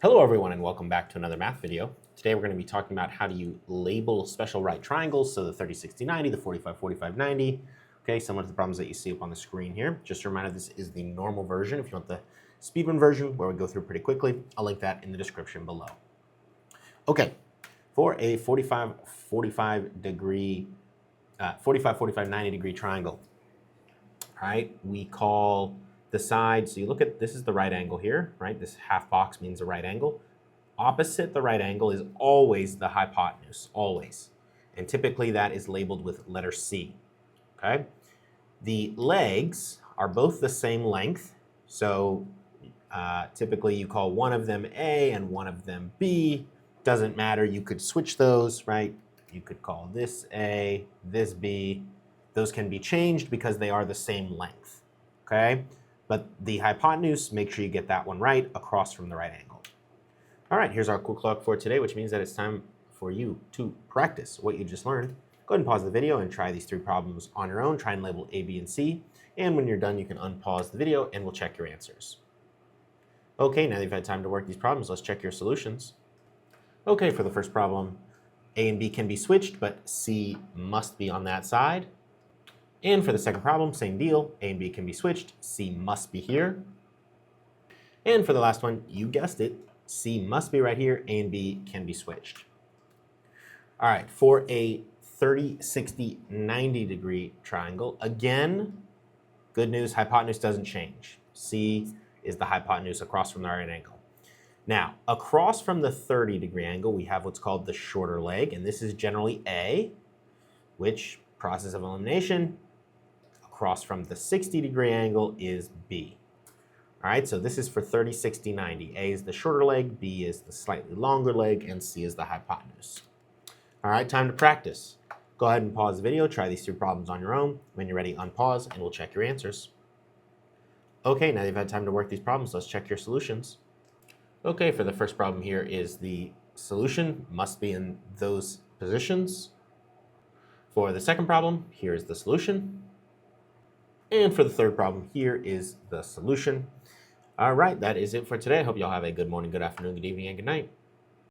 Hello everyone and welcome back to another math video. Today we're going to be talking about how do you label special right triangles, so the 30, 60, 90, the 45, 45, 90. Okay, similar to the problems that you see up on the screen here. Just a reminder, this is the normal version. If you want the speed run version where we go through pretty quickly, I'll link that in the description below. Okay, for a 45, 45 degree, 45, 45, 90 degree triangle, all right, we call the side, so you look at, this is the right angle here, right? This half box means a right angle. Opposite the right angle is always the hypotenuse, always. And typically that is labeled with letter C, okay? The legs are both the same length, so typically you call one of them A and one of them B. Doesn't matter, you could switch those, right? You could call this A, this B. Those can be changed because they are the same length, okay? But the hypotenuse, make sure you get that one right across from the right angle. All right, here's our quick clock for today, which means that it's time for you to practice what you just learned. Go ahead and pause the video and try these three problems on your own. Try and label A, B, and C. And when you're done, you can unpause the video and we'll check your answers. Okay, now that you've had time to work these problems, let's check your solutions. Okay, for the first problem, A and B can be switched, but C must be on that side. And for the second problem, same deal, A and B can be switched, C must be here. And for the last one, you guessed it, C must be right here, A and B can be switched. All right, for a 30, 60, 90 degree triangle, again, good news, hypotenuse doesn't change. C is the hypotenuse across from the right angle. Now, across from the 30 degree angle, we have what's called the shorter leg, and this is generally A, which, process of elimination, across from the 60 degree angle is B. All right, so this is for 30, 60, 90. A is the shorter leg, B is the slightly longer leg, and C is the hypotenuse. All right, time to practice. Go ahead and pause the video, try these three problems on your own. When you're ready, unpause, and we'll check your answers. Okay, now you've had time to work these problems, let's check your solutions. Okay, for the first problem here is the solution must be in those positions. For the second problem, here's the solution. And for the third problem, here is the solution. All right, that is it for today. I hope you all have a good morning, good afternoon, good evening, and good night.